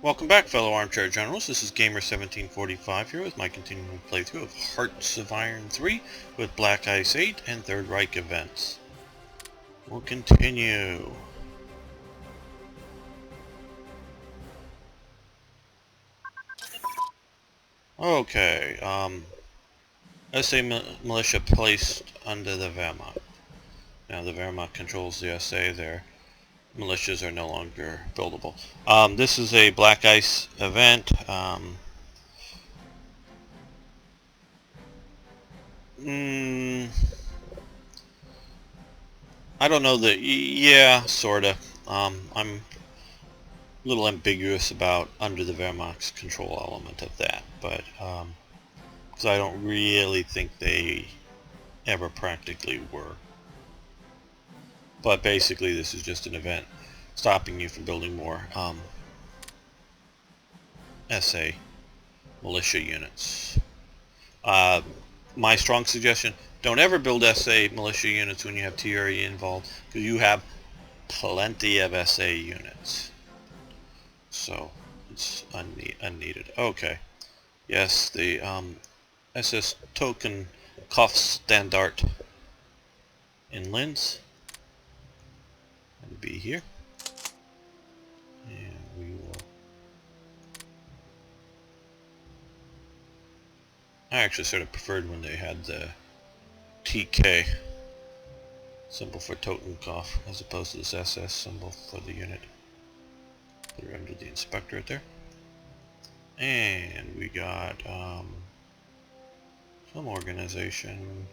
Welcome back, fellow armchair generals. This is Gamer1745 here with my continuing playthrough of Hearts of Iron 3 with Black Ice 8 and Third Reich events. We'll continue. Okay, SA militia placed under the Wehrmacht. Now the Wehrmacht controls the SA there. Militias are no longer buildable. This is a Black Ice event. I don't know that. Yeah, sorta. I'm a little ambiguous about under the Wehrmacht's control element of that, but because I don't really think they ever practically were. But basically, this is just an event stopping you from building more SA militia units. My strong suggestion: don't ever build SA militia units when you have TRE involved, because you have plenty of SA units. So it's unneeded. Okay. Yes, the SS Token Kampfstandard in Linz. And be here. And we will. I actually sort of preferred when they had the TK symbol for Totenkopf as opposed to this SS symbol for the unit. Put it under the inspector right there. And we got some organization.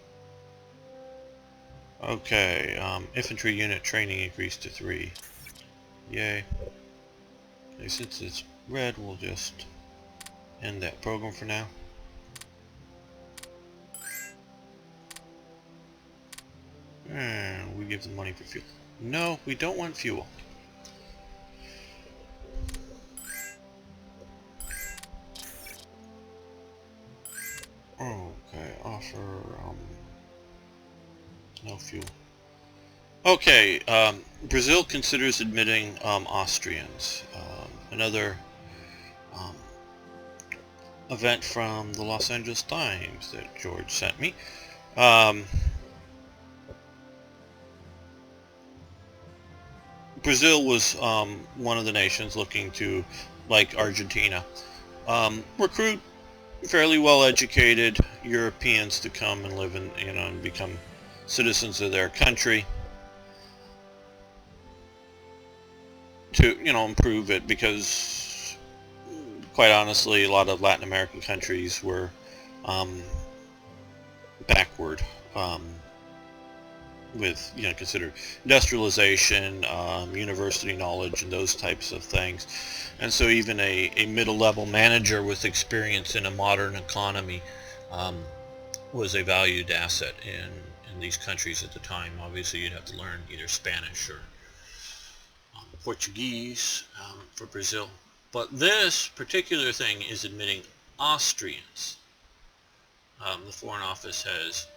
Okay, infantry unit training increased to 3. Yay. Okay, since it's red, we'll just end that program for now. And we give them money for fuel. No, we don't want fuel. Okay, offer no fuel. Okay, Brazil considers admitting Austrians. Another event from the Los Angeles Times that George sent me. Brazil was one of the nations looking to, like Argentina, recruit fairly well-educated Europeans to come and live in, and become citizens of their country to, improve it, because quite honestly, a lot of Latin American countries were backward with, consider industrialization, university knowledge, and those types of things. And so even a middle-level manager with experience in a modern economy was a valued asset in these countries at the time. Obviously, you'd have to learn either Spanish or Portuguese for Brazil. But this particular thing is admitting Austrians. The Foreign Office has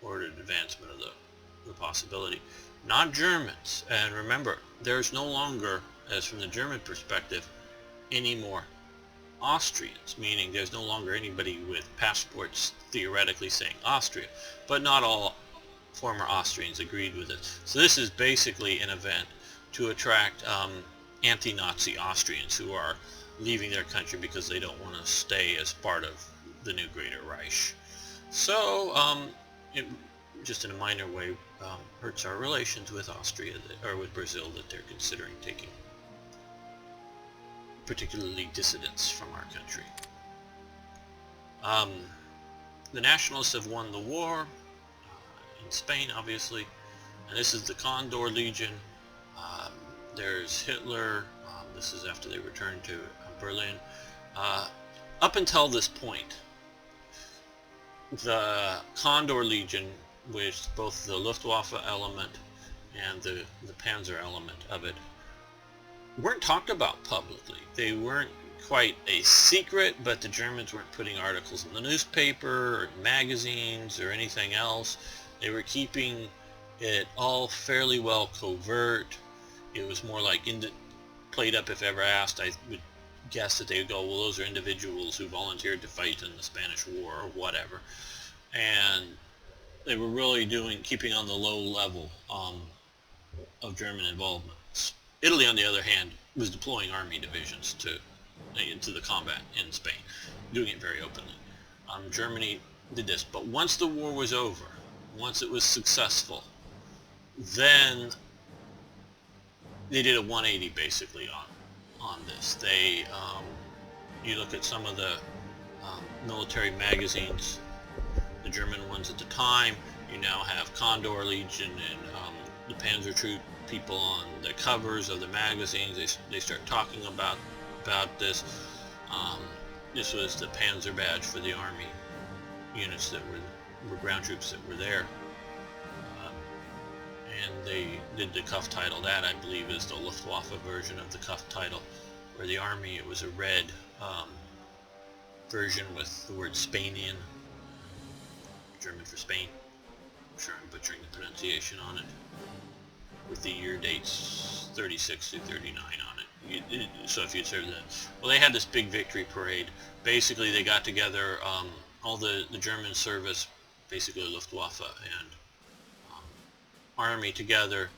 ordered advancement of the possibility. Not Germans. And remember, there's no longer, as from the German perspective, any more Austrians, meaning there's no longer anybody with passports theoretically saying Austria, but not all former Austrians agreed with it. So this is basically an event to attract anti-Nazi Austrians who are leaving their country because they don't want to stay as part of the new Greater Reich. So it, just in a minor way, hurts our relations with Austria, or with Brazil, that they're considering taking particularly dissidents from our country. The nationalists have won the war in Spain, obviously, and this is the Condor Legion. There's Hitler. This is after they returned to Berlin. Up until this point, the Condor Legion, with both the Luftwaffe element and the Panzer element of it, weren't talked about publicly. They weren't quite a secret, but the Germans weren't putting articles in the newspaper or magazines or anything else. They were keeping it all fairly well covert. It was more like played up if ever asked. I would guess that they would go, well, those are individuals who volunteered to fight in the Spanish War or whatever, and they were really keeping on the low level of German involvement. Italy, on the other hand, was deploying army divisions into the combat in Spain, doing it very openly. Germany did this, but once the war was over, once it was successful, then they did a 180 basically on this. You look at some of the military magazines, the German ones at the time. You now have Condor Legion and the Panzer Troop people on the covers of the magazines. They start talking about this. This was the Panzer badge for the army units that were ground troops that were there. And they did the cuff title. That, I believe, is the Luftwaffe version of the cuff title. Where the army, it was a red version with the word Spanian, German for Spain. I'm sure I'm butchering the pronunciation on it. With the year dates 36 to 39 on it. So if you'd served that. Well, they had this big victory parade. Basically, they got together all the German service, basically Luftwaffe and army together.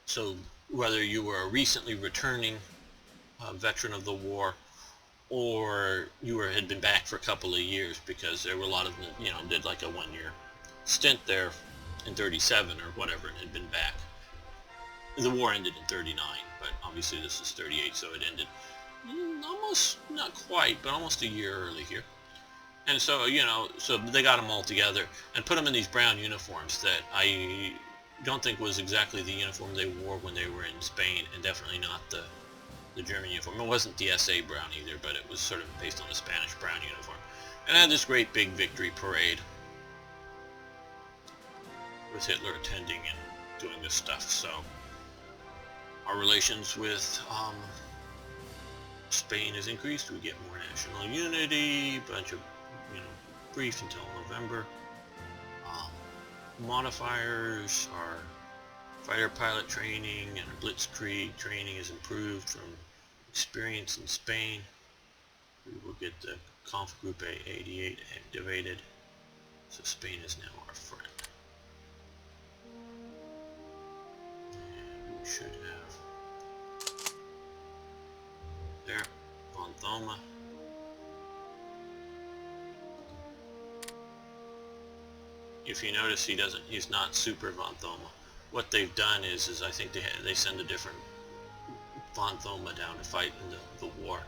So whether you were a recently returning veteran of the war, or you had been back for a couple of years, because there were a lot of them, did like a 1-year stint there in 37 or whatever and had been back. The war ended in 39, but obviously this is 38, so it ended almost, not quite, but almost a year early here. And so, so they got them all together and put them in these brown uniforms that I don't think was exactly the uniform they wore when they were in Spain, and definitely not the German uniform. It wasn't the SA brown either, but it was sort of based on the Spanish brown uniform. And had this great big victory parade with Hitler attending and doing this stuff. So our relations with Spain has increased. We get more national unity, bunch of briefed until November. Modifiers, our fighter pilot training and our blitzkrieg training is improved from experience in Spain. We will get the Conf Group A88 activated, so Spain is now our friend. And we should have there, von Thoma. If you notice, he's not super von Thoma. What they've done is I think they send a different von Thoma down to fight in the war.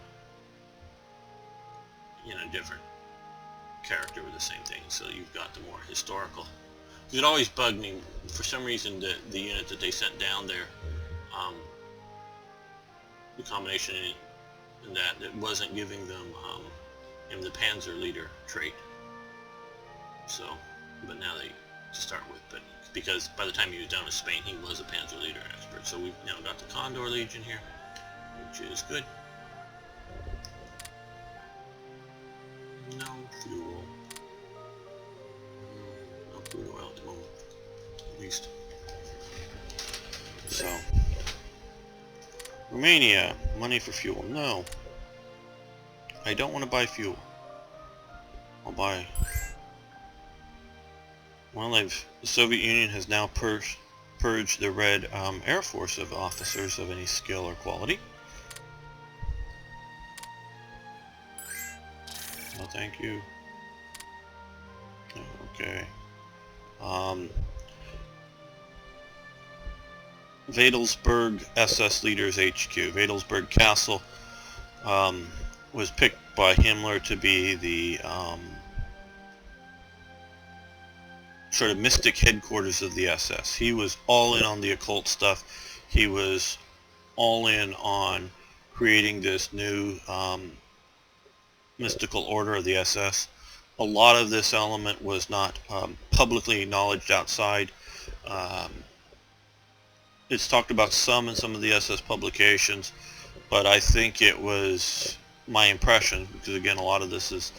Different character with the same thing, so you've got the more historical. It always bugged me, for some reason, the unit that they sent down there, the combination in that it wasn't giving them the Panzer leader trait. So, but now to start with, but because by the time he was down in Spain, he was a Panzer leader expert. So we've now got the Condor Legion here, which is good. No fuel. No crude oil at the moment, at least. So, Romania, money for fuel. No. I don't want to buy fuel. I'll buy... Well, the Soviet Union has now purged the Red Air Force of officers of any skill or quality. No, thank you. Okay. Wedelsburg SS Leaders HQ. Wedelsburg Castle was picked by Himmler to be the sort of mystic headquarters of the SS. He was all in on the occult stuff. He was all in on creating this new mystical order of the SS. A lot of this element was not publicly acknowledged outside. It's talked about some in some of the SS publications, but I think it was my impression, because again, a lot of this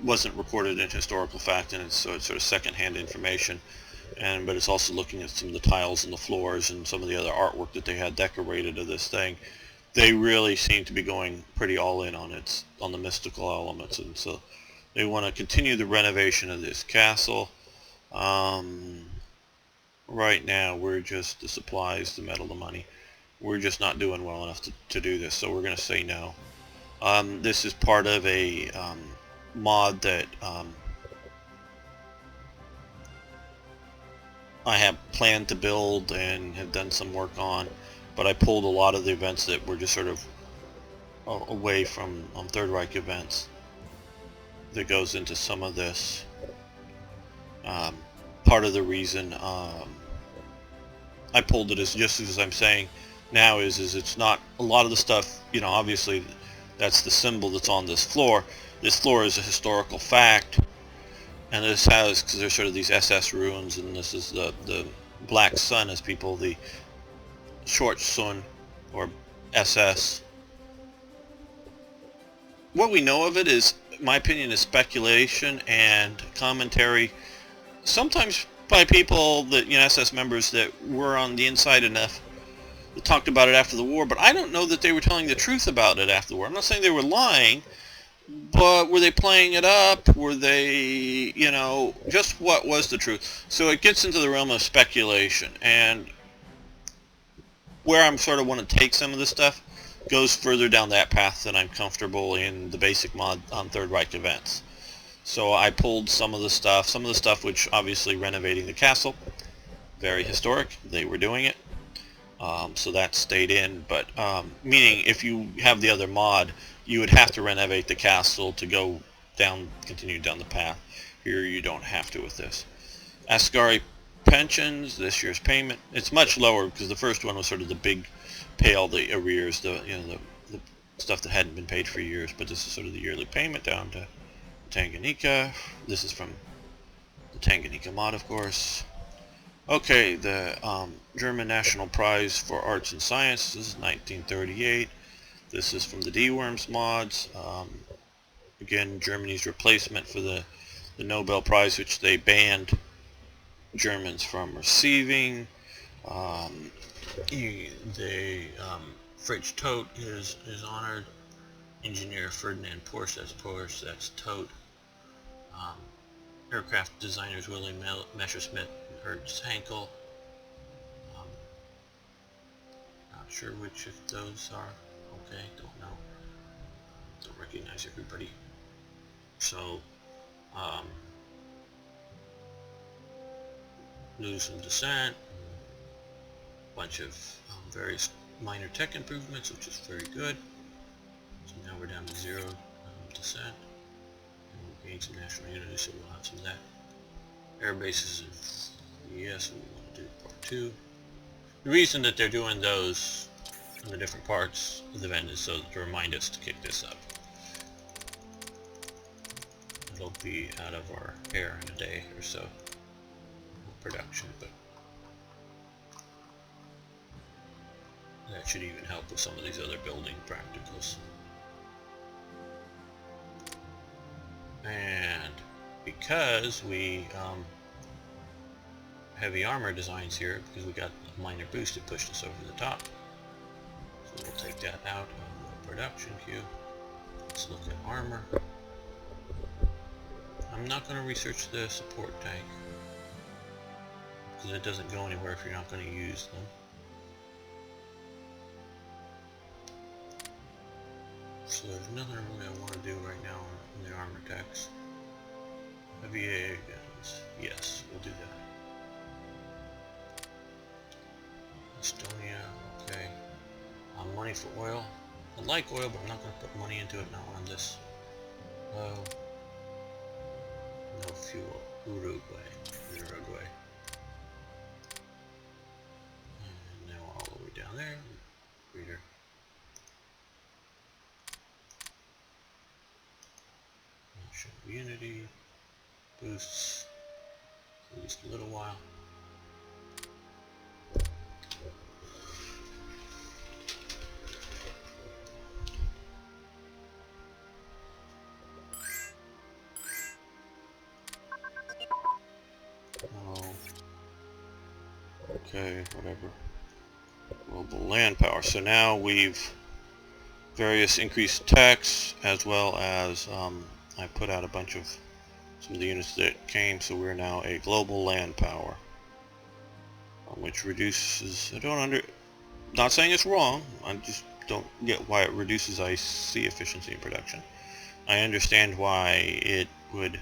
wasn't recorded in historical fact, and so it's sort of secondhand information. But it's also looking at some of the tiles and the floors and some of the other artwork that they had decorated of this thing, they really seem to be going pretty all in on the mystical elements, and so they want to continue the renovation of this castle. Right now we're just the supplies, the metal, the money. We're just not doing well enough to do this, so we're going to say no. This is part of a mod that I have planned to build and have done some work on, but I pulled a lot of the events that were just sort of away from Third Reich events. That goes into some of this. Part of the reason I pulled it is just as I'm saying now is it's not a lot of the stuff, you know, obviously that's the symbol that's on this floor. This floor is a historical fact, and this has, because there's sort of these SS ruins, and this is the Black Sun, as people, the short sun, or SS. What we know of it is, in my opinion, is speculation and commentary, sometimes by people that, you know, SS members that were on the inside enough that talked about it after the war, but I don't know that they were telling the truth about it after the war. I'm not saying they were lying, but were they playing it up? Were they, you know, just what was the truth? So it gets into the realm of speculation, and where I'm sort of want to take some of this stuff goes further down that path than I'm comfortable in the basic mod on Third Reich events. So I pulled some of the stuff which obviously renovating the castle, very historic, they were doing it, so that stayed in, but meaning if you have the other mod, you would have to renovate the castle to go down, continue down the path. Here you don't have to with this. Ascari pensions, this year's payment, it's much lower because the first one was sort of the big pay, the arrears, the stuff that hadn't been paid for years, but this is sort of the yearly payment down to Tanganyika. This is from the Tanganyika mod, of course. Okay, the German National Prize for Arts and Science, this is 1938. This is from the D-Worms mods. Again, Germany's replacement for the Nobel Prize, which they banned Germans from receiving. The Fritz Todt is honored. Engineer Ferdinand Porsche, that's Todt. Aircraft designers William Messerschmitt and Ernst Hankel. Not sure which of those are. Okay, don't know. Don't recognize everybody. So, news and dissent. Bunch of various minor tech improvements, which is very good. So now we're down to 0 dissent. And we'll gain some national unity, so we'll have some of that. Air bases, yes, we want to do part 2. The reason that they're doing those in the different parts of the event is so to remind us to kick this up. It'll be out of our hair in a day or so of production, but that should even help with some of these other building practicals. And because we heavy armor designs here, because we got a minor boost, it pushed us over the top. So we'll take that out of the production queue. Let's look at armor. I'm not going to research the support tank, because it doesn't go anywhere if you're not going to use them. So there's nothing really I want to do right now in the armor techs. Heavy AA guns. Yes, we'll do that. Estonia, okay. Money for oil. I like oil, but I'm not going to put money into it now on this. No fuel. Uruguay. And now all the way down there. Reader. National unity. Boosts. At least a little while. Okay, whatever. Global land power. So now we've various increased tax, as well as I put out a bunch of some of the units that came, so we're now a global land power, which reduces, not saying it's wrong, I just don't get why it reduces IC efficiency in production. I understand why it would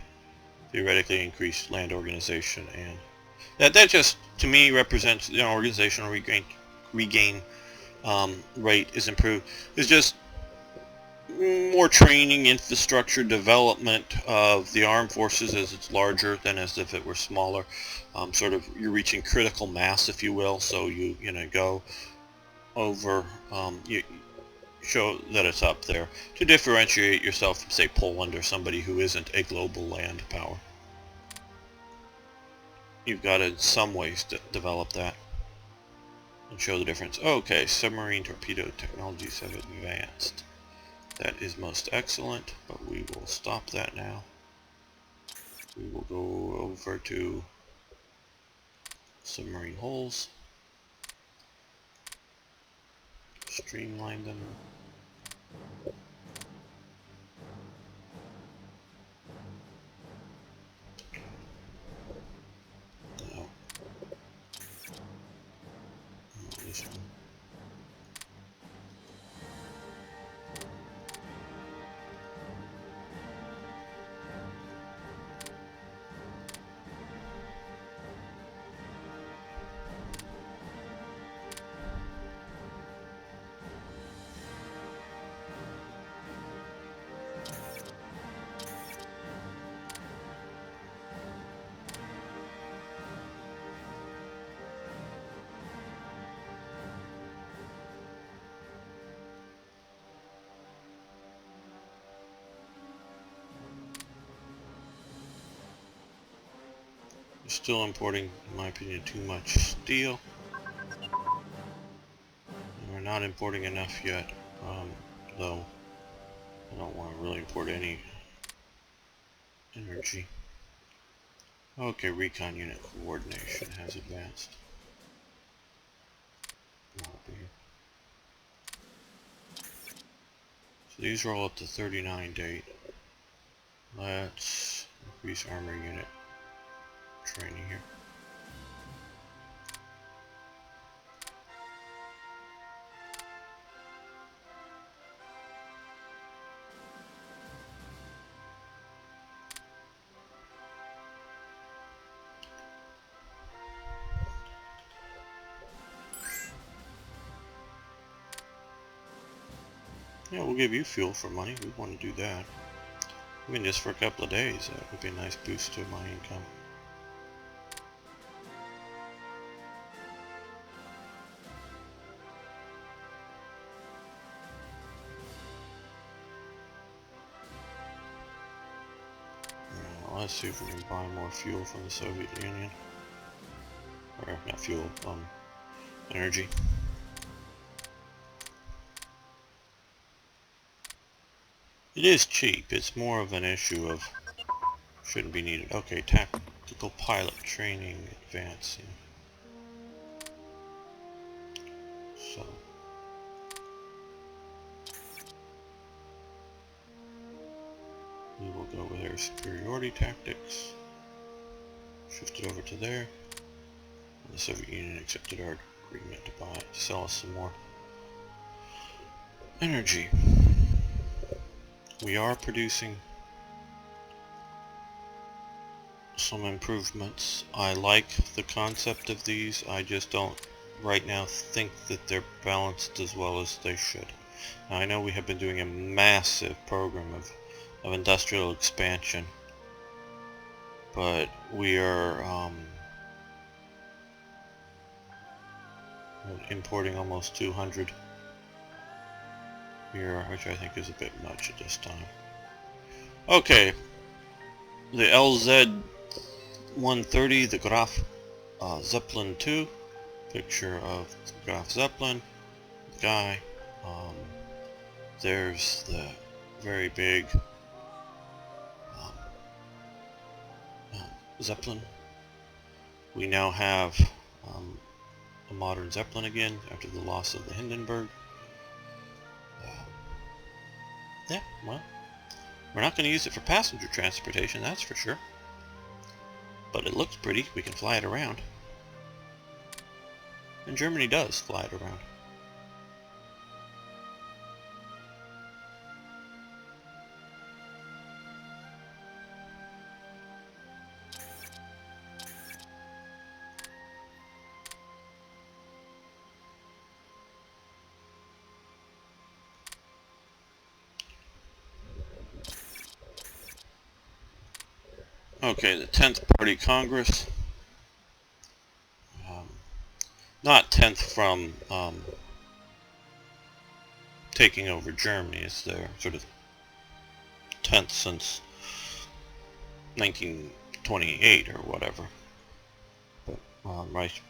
theoretically increase land organization, and that just to me represents, you know, organizational regain rate is improved. It's just more training, infrastructure development of the armed forces as it's larger than as if it were smaller. Sort of you're reaching critical mass, if you will, so you go over, you show that it's up there to differentiate yourself from, say, Poland or somebody who isn't a global land power. You've got to in some ways to develop that and show the difference. Okay, submarine torpedo technologies have advanced. That is most excellent, but we will stop that now. We will go over to submarine hulls, streamline them. No. No, this one. We're still importing, in my opinion, too much steel. And we're not importing enough yet, though I don't want to really import any energy. Okay, recon unit coordination has advanced. So these are all up to 39 date. Let's increase armor unit training here. Yeah, we'll give you fuel for money. We want to do that. Even just for a couple of days, that would be a nice boost to my income. Now, let's see if we can buy more fuel from the Soviet Union. Or, not fuel, energy. It is cheap. It's more of an issue of shouldn't be needed. Okay, tactical pilot training advancing. So we will go with our superiority tactics. Shift it over to there. And the Soviet Union accepted our agreement to sell us some more energy. We are producing some improvements. I like the concept of these. I just don't right now think that they're balanced as well as they should. Now, I know we have been doing a massive program of industrial expansion, but we are importing almost 200 here, which I think is a bit much at this time. Okay, the LZ-130, the Graf Zeppelin 2, picture of the Graf Zeppelin, the guy. There's the very big Zeppelin. We now have a modern Zeppelin again after the loss of the Hindenburg. Yeah, well, we're not going to use it for passenger transportation, that's for sure. But it looks pretty. We can fly it around. And Germany does fly it around. Okay, the 10th Party Congress. Not 10th from taking over Germany. It's their sort of 10th since 1928 or whatever. But Reich.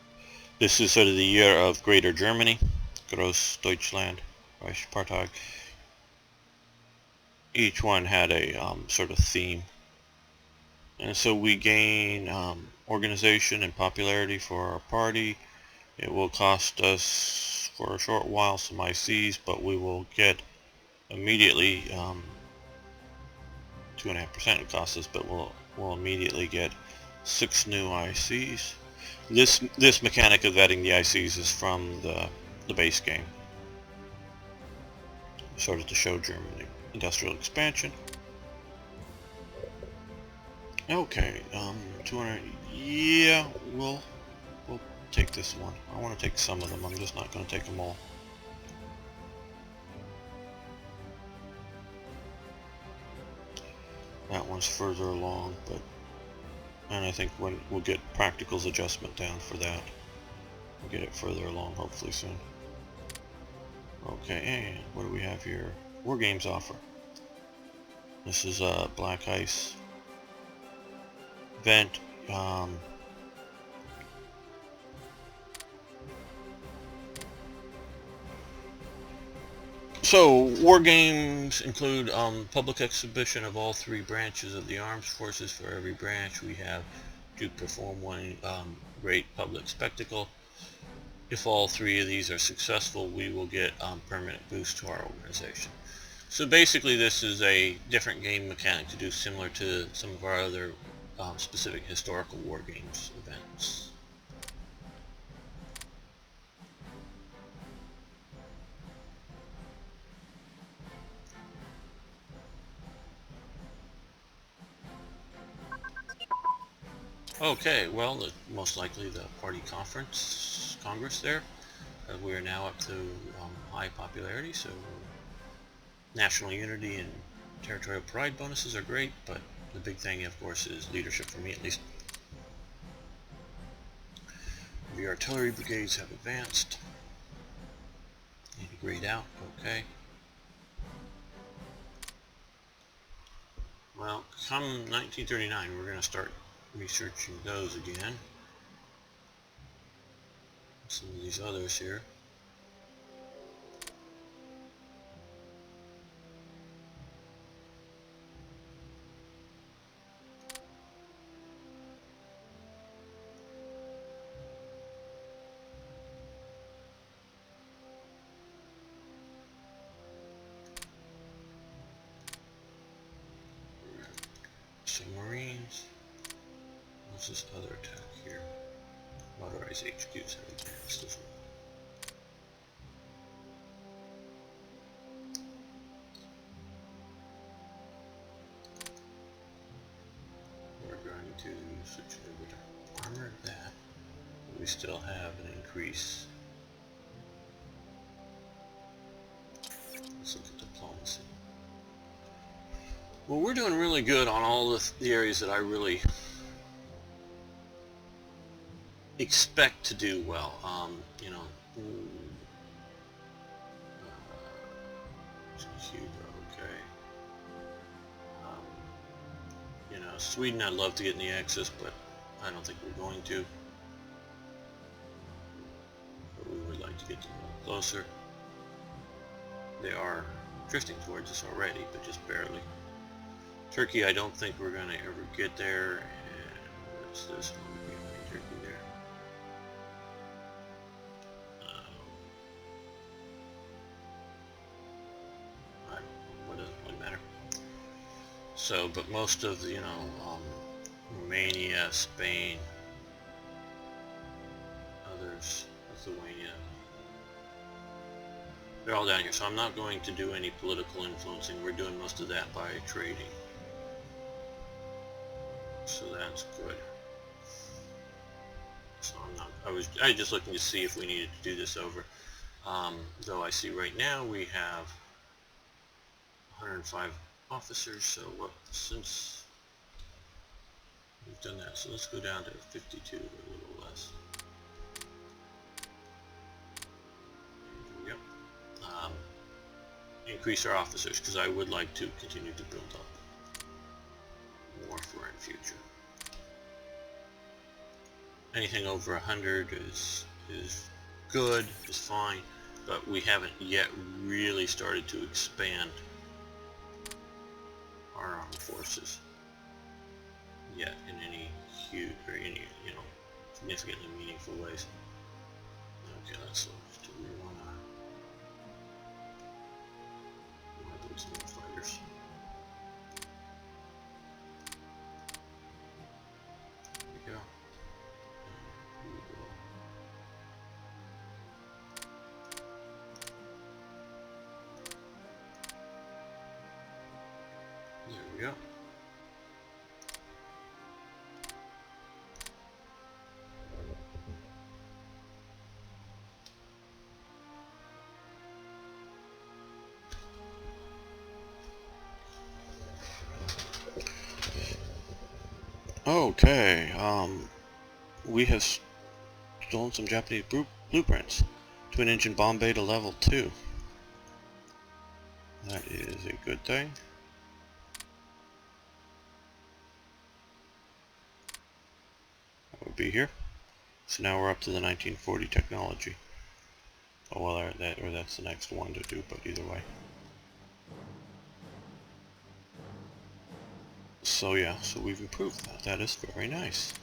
This is sort of the year of Greater Germany, Gross Deutschland, Reichspartei. Each one had a sort of theme. And so we gain organization and popularity for our party. It will cost us for a short while some ICs, but we will get immediately 2.5% it costs us, but we'll immediately get 6 new ICs. This mechanic of vetting the ICs is from the base game, sort of to show Germany industrial expansion. Okay, 200. Yeah, we'll take this one. I want to take some of them. I'm just not going to take them all. That one's further along, and I think when we'll get practical's adjustment down for that. We'll get it further along, hopefully soon. Okay, and what do we have here? War Games offer. This is Black Ice event. So, war games include public exhibition of all 3 branches of the armed forces. For every branch we have to perform one great public spectacle. If all 3 of these are successful, we will get permanent boost to our organization. So basically this is a different game mechanic to do similar to some of our other specific historical war games events. Okay, well, most likely the party congress there. We are now up to high popularity, so national unity and territorial pride bonuses are great, but the big thing, of course, is leadership for me at least. The artillery brigades have advanced. Need to grade out, okay. Well, come 1939, we're going to start researching those again. Some of these others here. Submarines. What's this other attack here? Motorized HQs have advanced as well. We're going to switch over to armored that. We still have an increase. Let's look at diplomacy. Well, we're doing really good on all the areas that I really expect to do well. You know, Cuba, okay. You know, Sweden, I'd love to get in the Axis, but I don't think we're going to. But we would like to get them a little closer. They are drifting towards us already, but just barely. Turkey, I don't think we're going to ever get there. And what's this one? Turkey there. I don't know. What So, but most of the, Romania, Spain, others, Lithuania, they're all down here. So I'm not going to do any political influencing. We're doing most of that by trading. So that's good. So I was just looking to see if we needed to do this over. Though I see right now we have 105 officers, so since we've done that, so let's go down to 52, or a little less. Yep. Increase our officers, because I would like to continue to build up more for in future. Anything over 100 is good, is fine, but we haven't yet really started to expand our armed forces yet in any huge or any significantly meaningful ways. Okay, let's look. Do we want to build some more fighters? There we go. There we go. Okay, we have stolen some Japanese blueprints. Twin engine bomb bay to level 2. That is a good thing. That would be here. So now we're up to the 1940 technology. Oh well, that's the next one to do, but either way. So yeah, so we've improved that. That is very nice.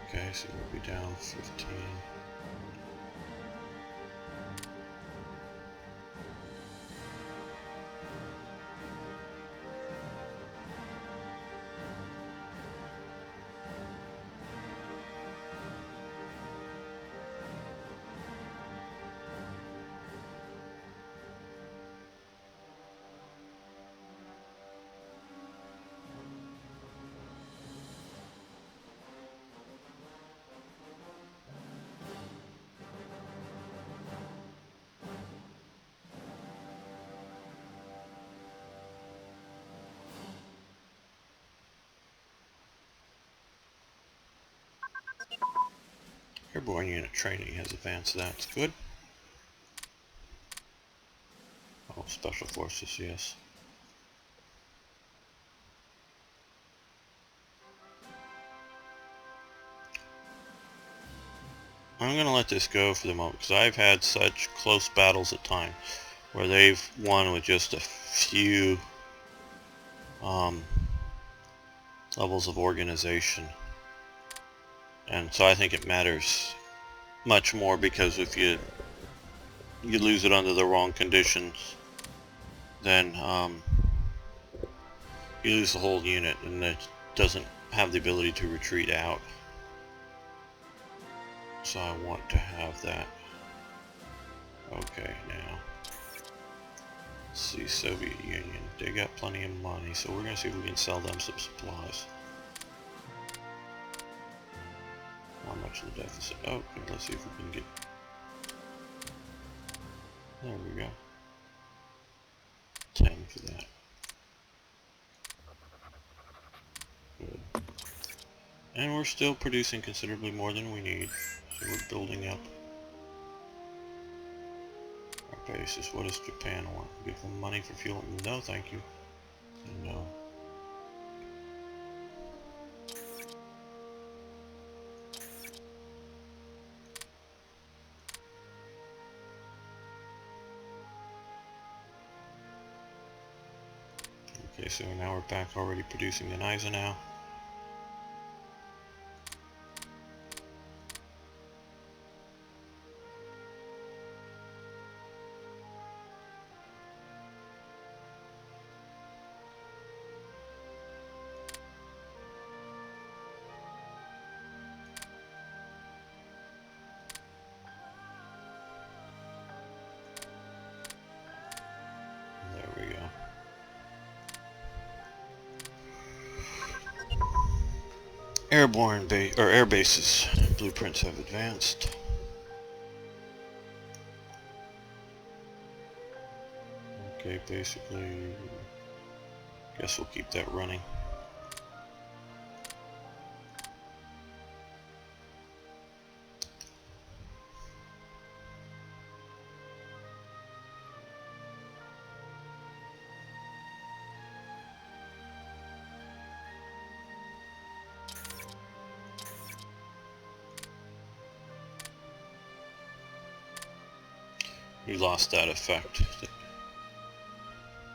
Okay, so we'll be down 15. Airborne unit training has advanced. That's good. Oh, special forces, yes. I'm going to let this go for the moment because I've had such close battles at times where they've won with just a few levels of organization. And so I think it matters much more, because if you lose it under the wrong conditions, then you lose the whole unit, and it doesn't have the ability to retreat out. So I want to have that. Okay, now let's see, Soviet Union. They got plenty of money, so we're going to see if we can sell them some supplies. How much of the deficit? Oh, okay, let's see if we can get... There we go. 10 for that. Good. And we're still producing considerably more than we need, so we're building up our bases. What does Japan want? Give them money for fuel? No, thank you. No. Okay, so now we're back already producing the Gneisenau. There we go. Airborne air bases blueprints have advanced. Okay, basically, guess we'll keep that running. We lost that effect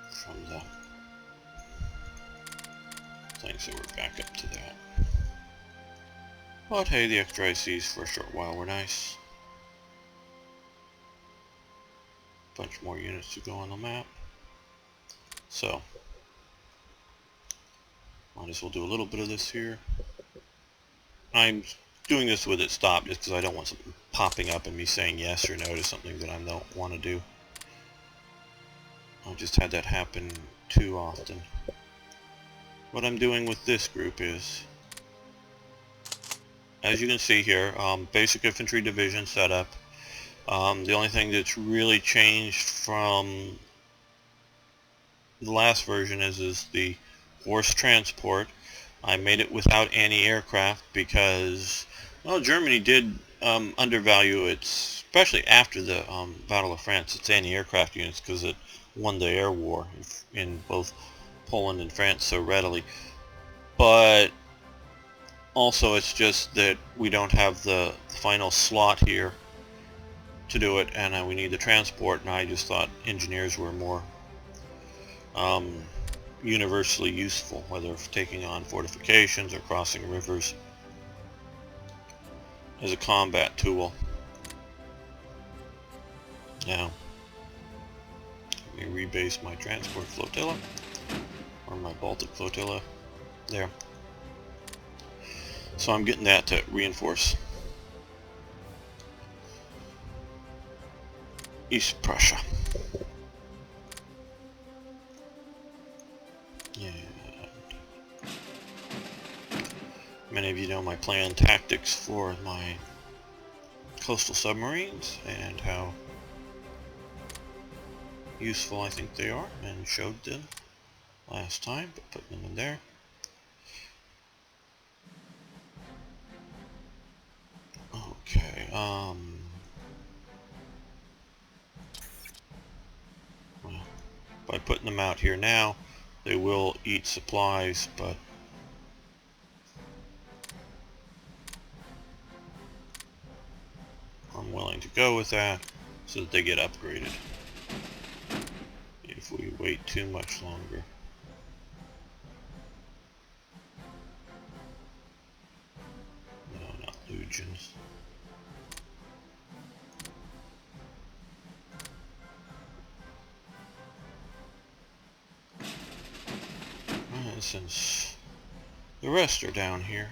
from the thing, so we're back up to that. But hey, the extra ICs for a short while were nice. Bunch more units to go on the map. So, might as well do a little bit of this here. I'm doing this with it stopped just because I don't want something popping up and me saying yes or no to something that I don't want to do. I just had that happen too often. What I'm doing with this group is, as you can see here, basic infantry division setup. The only thing that's really changed from the last version is the horse transport. I made it without anti-aircraft because, well, Germany did undervalue its, especially after the Battle of France, its anti-aircraft units, because it won the air war in both Poland and France so readily. But also it's just that we don't have the final slot here to do it, and we need the transport, and I just thought engineers were more universally useful, whether taking on fortifications or crossing rivers, as a combat tool. Now, let me rebase my transport flotilla, or my Baltic flotilla, there. So I'm getting that to reinforce East Prussia. Yeah. Many of you know my planned tactics for my coastal submarines and how useful I think they are, and showed them last time, but putting them in there. Okay, well, by putting them out here now, they will eat supplies, but I'm willing to go with that so that they get upgraded if we wait too much longer. No, not legions. And since the rest are down here,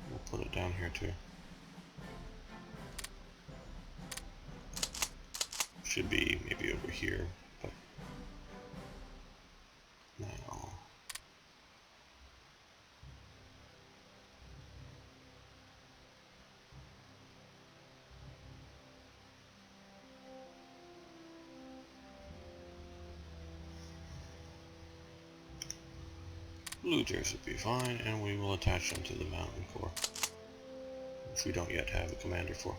we'll put it down here too. Should be maybe over here, but now. Looters would be fine, and we will attach them to the Mountain Corps, which we don't yet have a commander for.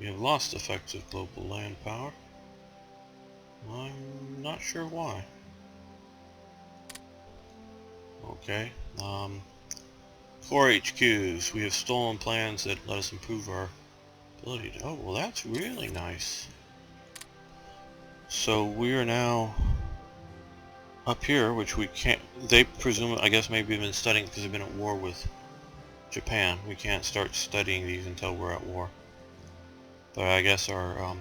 We have lost effective global land power. I'm not sure why. Okay. Core HQs. We have stolen plans that let us improve our ability to... Oh, well, that's really nice. So we are now up here, which we can't... They presume, I guess, maybe been studying because they've been at war with Japan. We can't start studying these until we're at war. But I guess our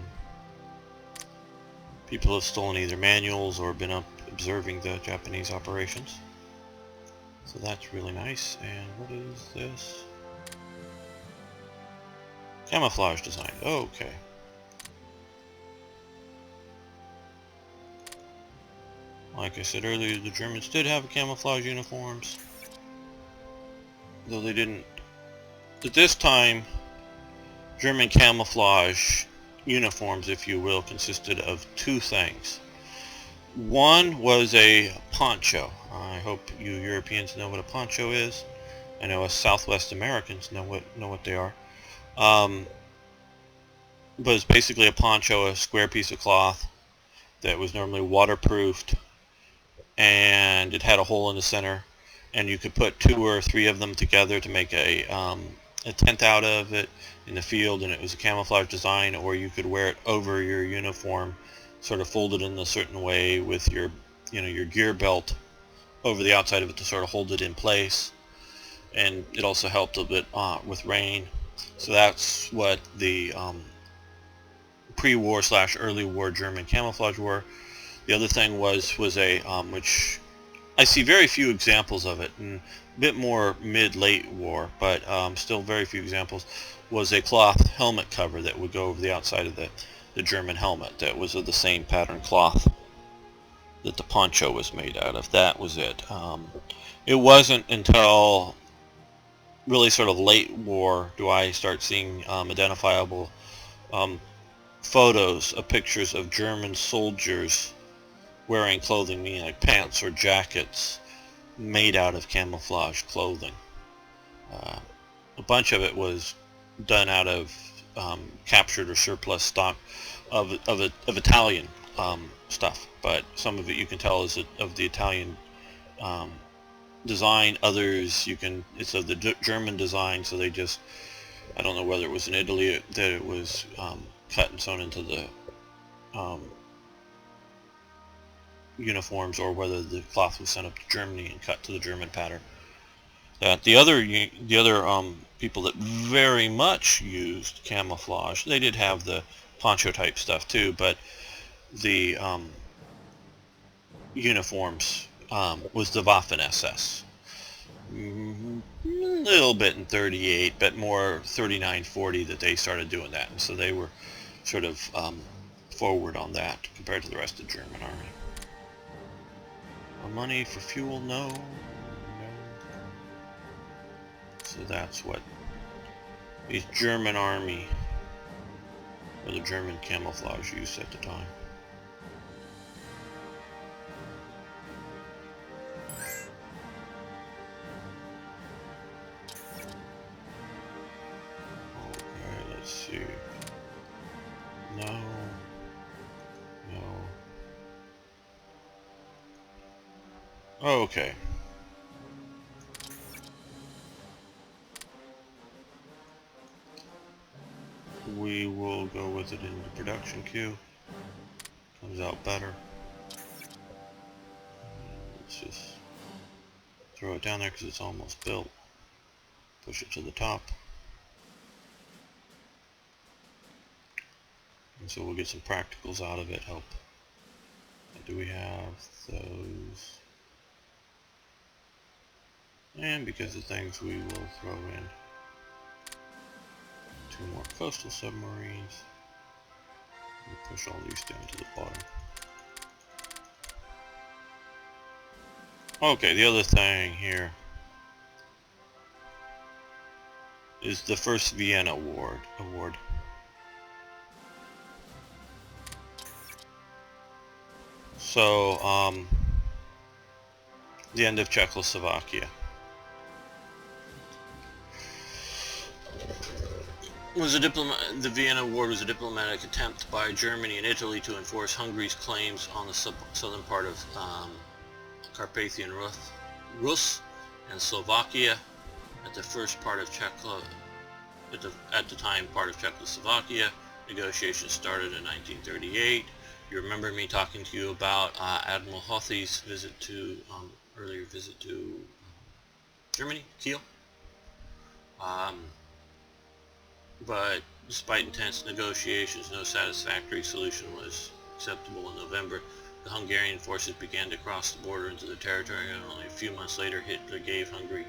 people have stolen either manuals or been up observing the Japanese operations. So that's really nice. And what is this? Camouflage design. Okay. Like I said earlier, the Germans did have camouflage uniforms, though they didn't. At this time, German camouflage uniforms, if you will, consisted of two things. One was a poncho. I hope you Europeans know what a poncho is. I know us Southwest Americans know what they are. But it's basically a poncho, a square piece of cloth that was normally waterproofed, and it had a hole in the center, and you could put 2 or 3 of them together to make a tent out of it in the field, and it was a camouflage design. Or you could wear it over your uniform, sort of folded in a certain way with your your gear belt over the outside of it to sort of hold it in place. And it also helped a bit with rain. So that's what the pre-war / early war German camouflage were. The other thing was a which I see very few examples of it, and a bit more mid-late war, but still very few examples, was a cloth helmet cover that would go over the outside of the German helmet that was of the same pattern cloth that the poncho was made out of. That was it. It wasn't until really sort of late war do I start seeing identifiable photos of pictures of German soldiers wearing clothing, meaning like pants or jackets made out of camouflage clothing. A bunch of it was done out of captured or surplus stock of Italian stuff, but some of it you can tell is of the Italian design. Others it's of the German design, so they just, I don't know whether it was in Italy that it was cut and sewn into the uniforms, or whether the cloth was sent up to Germany and cut to the German pattern. The other people that very much used camouflage, they did have the poncho type stuff too, but the uniforms was the Waffen-SS. A little bit in 38, but more 39, 40 that they started doing that, and so they were sort of forward on that compared to the rest of the German army. Money for fuel? No. So that's what the German army, or the German camouflage, used at the time. Okay, let's see. No. Okay. We will go with it in the production queue. Comes out better. Let's just throw it down there because it's almost built. Push it to the top. And so we'll get some practicals out of it. Help. Do we have those? And because of things, we will throw in 2 more coastal submarines. We'll push all these down to the bottom. Okay, the other thing here is the first Vienna Award. So, the end of Czechoslovakia. The Vienna Award was a diplomatic attempt by Germany and Italy to enforce Hungary's claims on the southern part of Carpathian Rus and Slovakia at the first part of at the time part of Czechoslovakia. Negotiations started in 1938. You remember me talking to you about Admiral Hothy's earlier visit to Germany, Kiel. But despite intense negotiations, no satisfactory solution was acceptable in November. The Hungarian forces began to cross the border into the territory, and only a few months later Hitler gave Hungary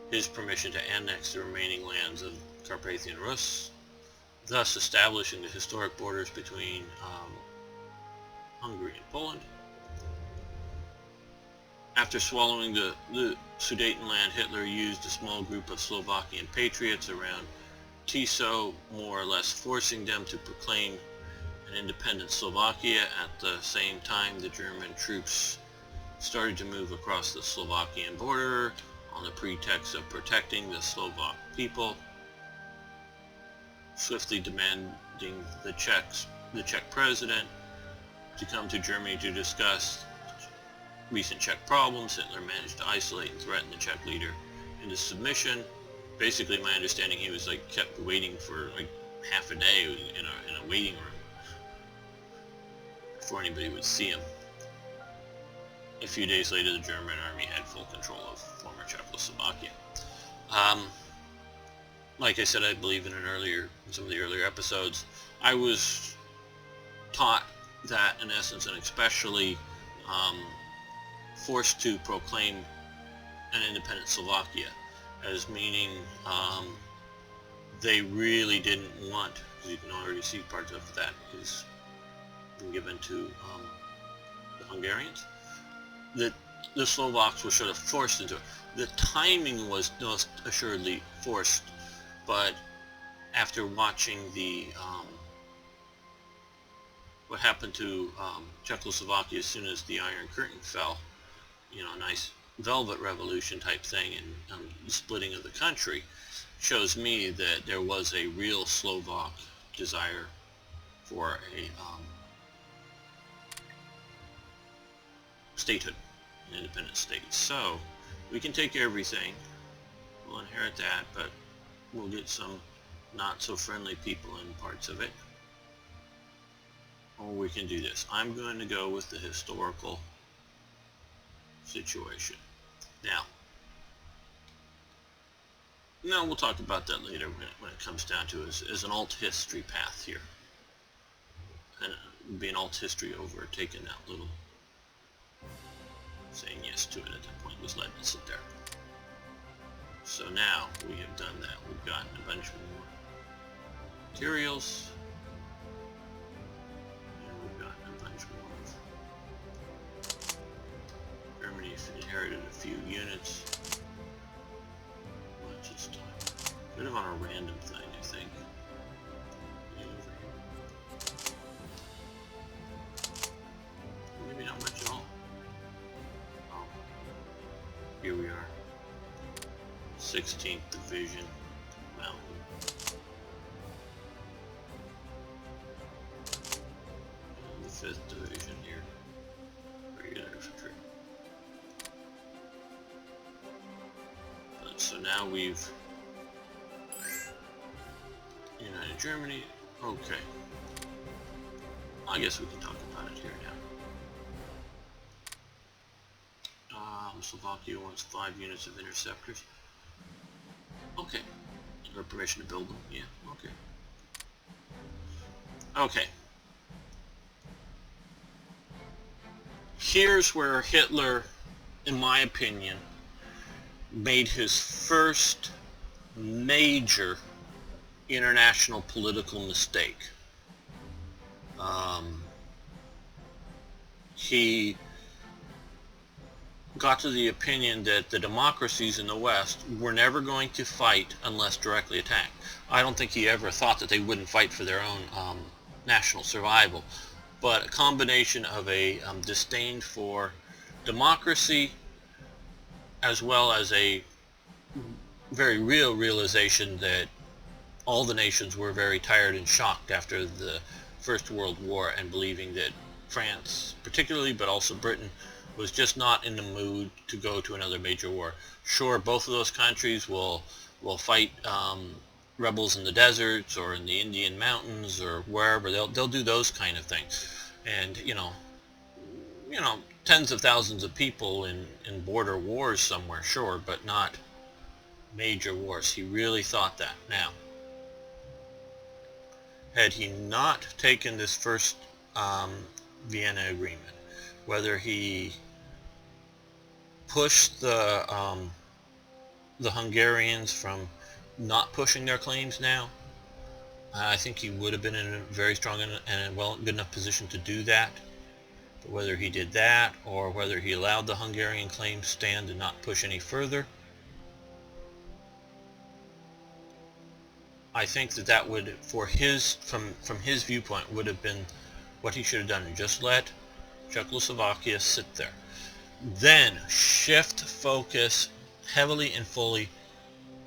his permission to annex the remaining lands of Carpathian Rus, thus establishing the historic borders between Hungary and Poland. After swallowing the Sudetenland, Hitler used a small group of Slovakian patriots around Tiso, more or less forcing them to proclaim an independent Slovakia. At the same time, the German troops started to move across the Slovakian border on the pretext of protecting the Slovak people, swiftly demanding the Czech president to come to Germany to discuss recent Czech problems. Hitler managed to isolate and threaten the Czech leader into submission. Basically, my understanding, he was kept waiting for half a day in a waiting room before anybody would see him. A few days later, the German army had full control of former Czechoslovakia. Like I said, I believe in some of the earlier episodes, I was taught that, in essence, and especially forced to proclaim an independent Slovakia, as meaning they really didn't want, because you can already see parts of that is been given to the Hungarians, that the Slovaks were sort of forced into it. The timing was most assuredly forced, but after watching what happened to Czechoslovakia as soon as the Iron Curtain fell, a nice velvet revolution type thing, and the splitting of the country, shows me that there was a real Slovak desire for a statehood, an independent state. So we can take everything, we'll inherit that, but we'll get some not so friendly people in parts of it. Or we can do this. I'm going to go with the historical situation. Now, we'll talk about that later when it comes down to it as an alt history path here. And it would be an alt history over taking that little, saying yes to it at that point, was letting it sit there. So now we have done that. We've gotten a bunch more materials. And we've gotten a bunch more of Germany's inherited a few units. Let's just bit of on a random thing, I think. Over here. Maybe not much at all. Oh, here we are. 16th Division Mountain. And the 5th Division here. Regular infantry. So now we've United Germany. Okay. I guess we can talk about it here now. Slovakia wants 5 units of interceptors. Okay. Or permission to build them. Yeah, okay. Okay. Here's where Hitler, in my opinion, made his first major international political mistake. He got to the opinion that the democracies in the West were never going to fight unless directly attacked. I don't think he ever thought that they wouldn't fight for their own national survival, but a combination of a disdain for democracy as well as a very real realization that all the nations were very tired and shocked after the First World War, and believing that France particularly, but also Britain, was just not in the mood to go to another major war. Sure, both of those countries will fight rebels in the deserts or in the Indian mountains or wherever. They'll do those kind of things, and tens of thousands of people in border wars somewhere, sure, but not major wars. He really thought that. Now, had he not taken this first Vienna Agreement, whether he pushed the Hungarians from not pushing their claims now, I think he would have been in a very strong and good enough position to do that. But whether he did that, or whether he allowed the Hungarian claims stand and not push any further, I think that would, from his viewpoint, would have been what he should have done. Just let Czechoslovakia sit there. Then shift focus heavily and fully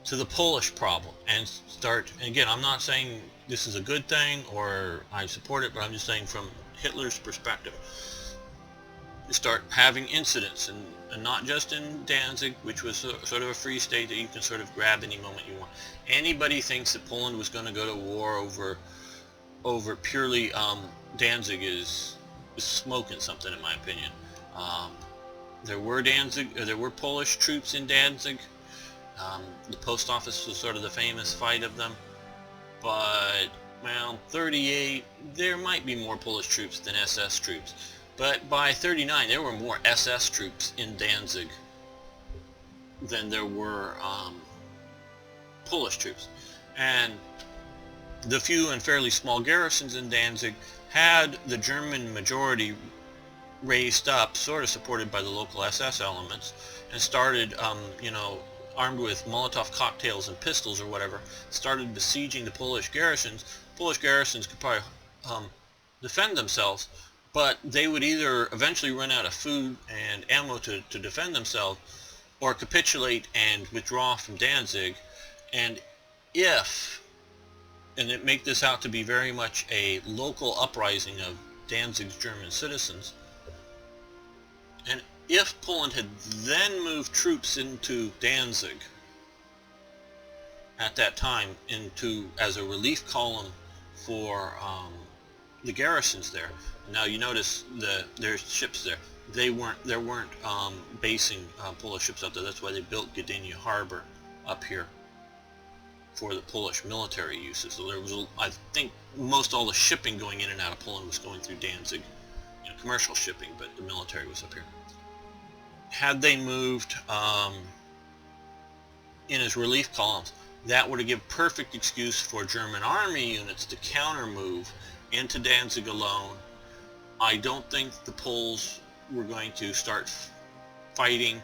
to the Polish problem and start, and again, I'm not saying this is a good thing or I support it, but I'm just saying from Hitler's perspective, start having incidents, and not just in Danzig, which was sort of a free state that you can sort of grab any moment you want. Anybody thinks that Poland was going to go to war over purely Danzig is smoking something, in my opinion. There were Polish troops in Danzig. The post office was sort of the famous fight of them, but around 38 there might be more Polish troops than SS troops. But by 39, there were more SS troops in Danzig than there were Polish troops. And the few and fairly small garrisons in Danzig had the German majority raised up, sort of supported by the local SS elements, and started, armed with Molotov cocktails and pistols or whatever, started besieging the Polish garrisons. Polish garrisons could probably defend themselves, but they would either eventually run out of food and ammo to defend themselves, or capitulate and withdraw from Danzig. And it make this out to be very much a local uprising of Danzig's German citizens, and if Poland had then moved troops into Danzig at that time as a relief column for the garrisons there. Now you notice there's ships there. There weren't basing Polish ships out there. That's why they built Gdynia Harbor up here for the Polish military uses. So there was, I think, most all the shipping going in and out of Poland was going through Danzig, commercial shipping, but the military was up here. Had they moved in as relief columns, that would have given perfect excuse for German army units to counter-move into Danzig alone. I don't think the Poles were going to start fighting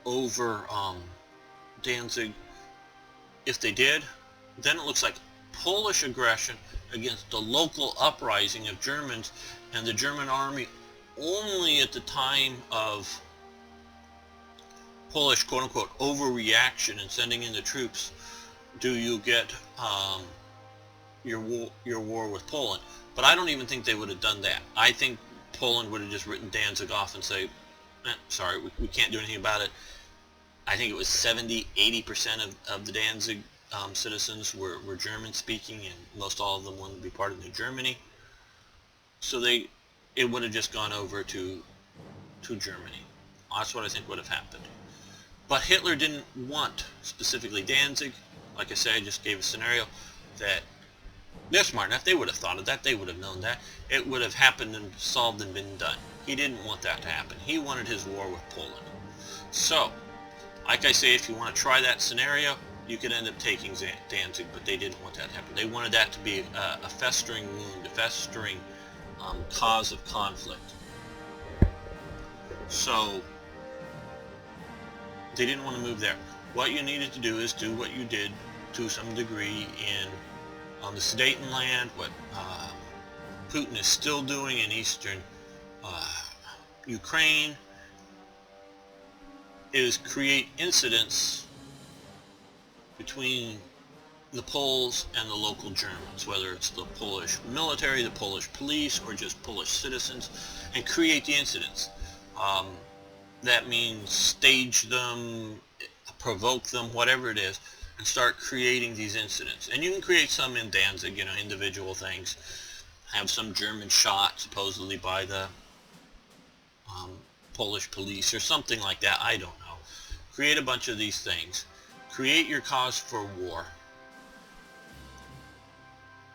over Danzig. If they did, then it looks like Polish aggression against the local uprising of Germans, and the German army only at the time of Polish quote-unquote overreaction and sending in the troops do you get your war with Poland. But I don't even think they would have done that. I think Poland would have just written Danzig off and say, sorry, we can't do anything about it. I think it was 70-80% of the Danzig citizens were German speaking, and most all of them wanted to be part of New Germany. So it would have just gone over to Germany. That's what I think would have happened. But Hitler didn't want specifically Danzig. Like I said, I just gave a scenario that they're smart enough. They would have thought of that. They would have known that. It would have happened and solved and been done. He didn't want that to happen. He wanted his war with Poland. So, like I say, if you want to try that scenario, you could end up taking Danzig, but they didn't want that to happen. They wanted that to be a festering wound, a festering cause of conflict. So, they didn't want to move there. What you needed to do is do what you did to some degree on the Sudetenland, what Putin is still doing in eastern Ukraine, is create incidents between the Poles and the local Germans, whether it's the Polish military, the Polish police, or just Polish citizens, and create the incidents. That means stage them, provoke them, whatever it is, and start creating these incidents. And you can create some in Danzig, you know, individual things. Have some German shot, supposedly by the Polish police or something like that, I don't know. Create a bunch of these things. Create your cause for war.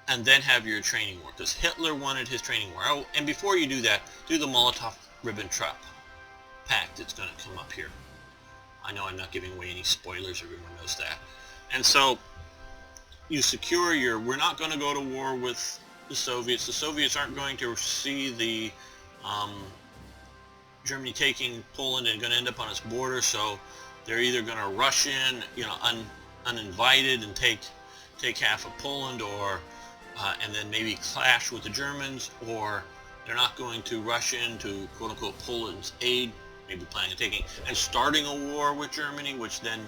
And then have your training war, because Hitler wanted his training war. Oh, and before you do that, do the Molotov-Ribbentrop Pact that's going to come up here. I know I'm not giving away any spoilers, everyone knows that. And so, you secure your, we're not going to go to war with the Soviets. The Soviets aren't going to see the Germany taking Poland and going to end up on its border, so they're either going to rush in, you know, uninvited and take half of Poland, or and then maybe clash with the Germans, or they're not going to rush in to quote-unquote Poland's aid, maybe planning on taking and starting a war with Germany, which then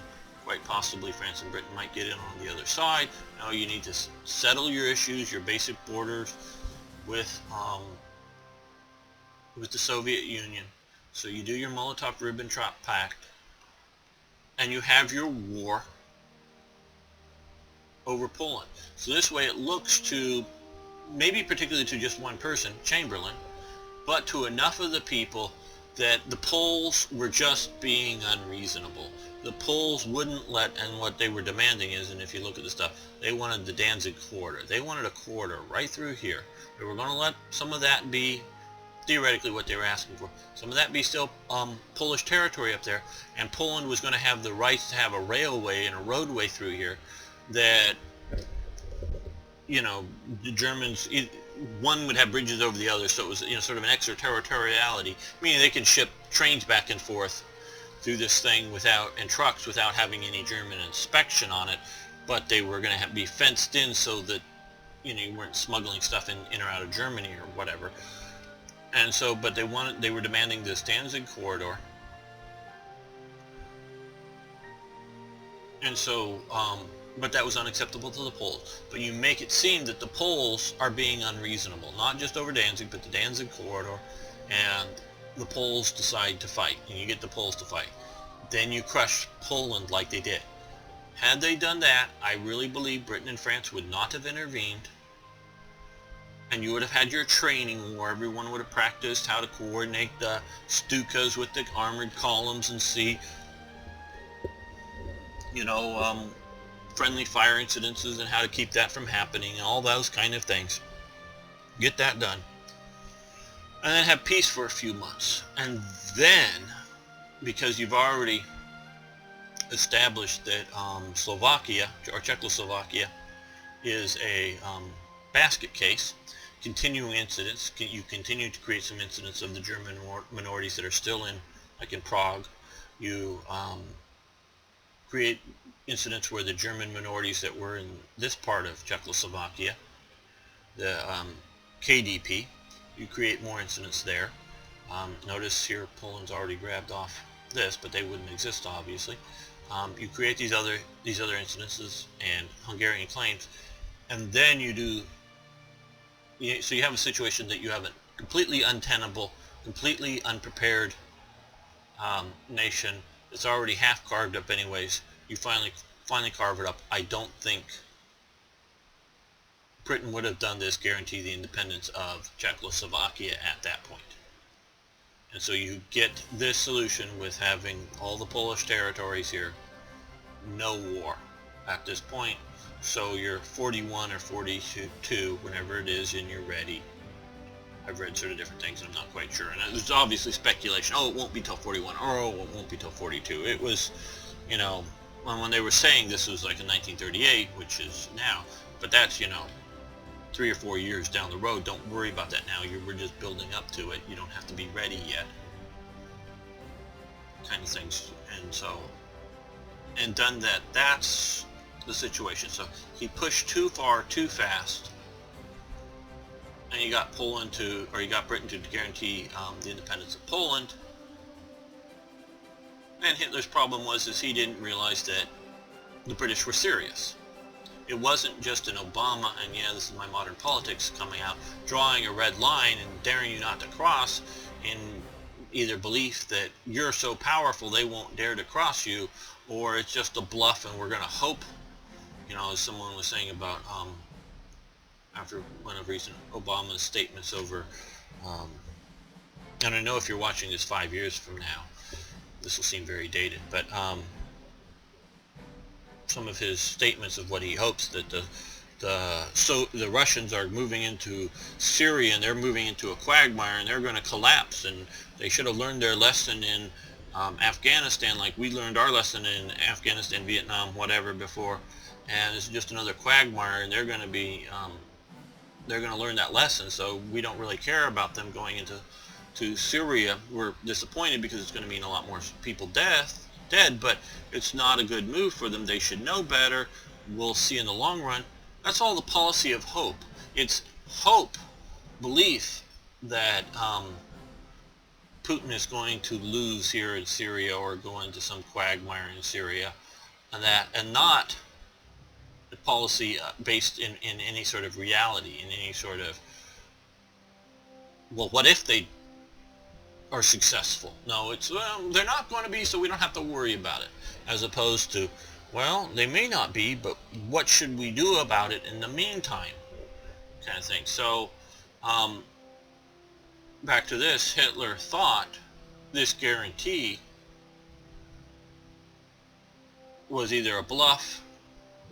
quite possibly France and Britain might get in on the other side. Now you need to settle your issues, your basic borders with the Soviet Union. So you do your Molotov-Ribbentrop Pact, and you have your war over Poland. So this way it looks to, maybe particularly to just one person, Chamberlain, but to enough of the people that the Poles were just being unreasonable. The Poles wouldn't let, and what they were demanding is, and if you look at the stuff, they wanted the Danzig corridor. They wanted a corridor right through here. They were going to let some of that be theoretically what they were asking for. Some of that be still Polish territory up there, and Poland was going to have the rights to have a railway and a roadway through here that, you know, the Germans, one would have bridges over the other, so it was, you know, sort of an extraterritoriality, meaning they can ship trains back and forth through this thing without, and trucks without having any German inspection on it, but they were going to be fenced in so that, you know, you weren't smuggling stuff in or out of Germany or whatever. And so, but they were demanding this Danzig corridor. And so, but that was unacceptable to the Poles. But you make it seem that the Poles are being unreasonable, not just over Danzig, but the Danzig corridor, and the Poles decide to fight, and you get the Poles to fight. Then you crush Poland like they did. Had they done that, I really believe Britain and France would not have intervened, and you would have had your training war. Everyone would have practiced how to coordinate the Stukas with the armored columns and see, you know, friendly fire incidences and how to keep that from happening and all those kind of things. Get that done. And then have peace for a few months. And then, because you've already established that Slovakia, or Czechoslovakia, is a basket case, continuing incidents, you continue to create some incidents of the German minorities that are still in, like in Prague. You create incidents where the German minorities that were in this part of Czechoslovakia, the KDP, you create more incidents there. Notice here Poland's already grabbed off this, but they wouldn't exist obviously. You create these other incidences and Hungarian claims, and then you do. So you have a situation that you have a completely untenable, completely unprepared nation. It's already half carved up anyways. You finally carve it up. I don't think Britain would have done this, guarantee the independence of Czechoslovakia at that point. And so you get this solution with having all the Polish territories here, no war at this point. So you're 41 or 42, whenever it is, and you're ready. I've read sort of different things, and I'm not quite sure. And there's obviously speculation. Oh, it won't be till 41. Oh, it won't be till 42. It was, you know, when they were saying this was like in 1938, which is now, but that's, you know, 3 or 4 years down the road. Don't worry about that now. We're just building up to it. You don't have to be ready yet. Kind of things. And so, and done that, that's the situation. So he pushed too far, too fast, and you got Poland to, or you got Britain to guarantee the independence of Poland. And Hitler's problem was he didn't realize that the British were serious. It wasn't just an Obama, and yeah, this is my modern politics, coming out, drawing a red line and daring you not to cross in either belief that you're so powerful they won't dare to cross you, or it's just a bluff and we're going to hope, you know, as someone was saying about after one of recent Obama's statements over, and I know if you're watching this 5 years from now, this will seem very dated, but some of his statements of what he hopes that the Russians are moving into Syria and they're moving into a quagmire and they're going to collapse, and they should have learned their lesson in Afghanistan like we learned our lesson in Afghanistan, Vietnam, whatever before, and it's just another quagmire, and they're going to be they're going to learn that lesson, so we don't really care about them going into Syria. We're disappointed because it's going to mean a lot more people dead, but it's not a good move for them. They should know better. We'll see in the long run. That's all the policy of hope. It's hope, belief that Putin is going to lose here in Syria or go into some quagmire in Syria, and not a policy based in any sort of reality, in any sort of, well, what if they are successful? No, it's, well, they're not going to be, so we don't have to worry about it, as opposed to, well, they may not be, but what should we do about it in the meantime, kind of thing. So back to this, Hitler thought this guarantee was either a bluff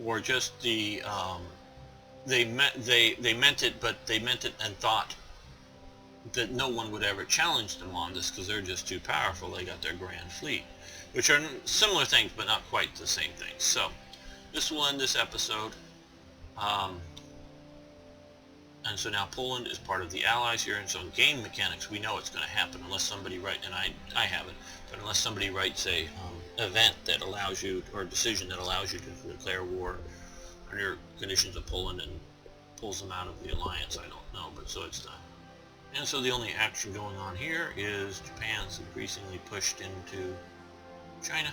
or just the they meant it, but they meant it and thought that no one would ever challenge them on this because they're just too powerful. They got their grand fleet, which are similar things but not quite the same things. So this will end this episode, and so now Poland is part of the Allies here, and so in game mechanics we know it's going to happen unless somebody writes, and I haven't, but unless somebody writes a event that allows you, or a decision that allows you to declare war under conditions of Poland and pulls them out of the alliance. I don't know, but so it's done. And so the only action going on here is Japan's increasingly pushed into China.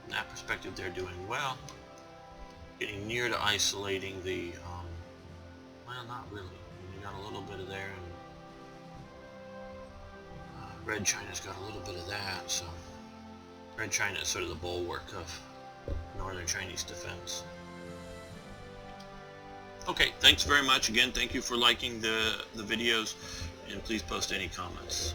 From that perspective, they're doing well. Getting near to isolating the, well, not really. You got a little bit of there, and Red China's got a little bit of that, so Red China is sort of the bulwark of northern Chinese defense. Okay, thanks very much. Again, thank you for liking the videos, and please post any comments.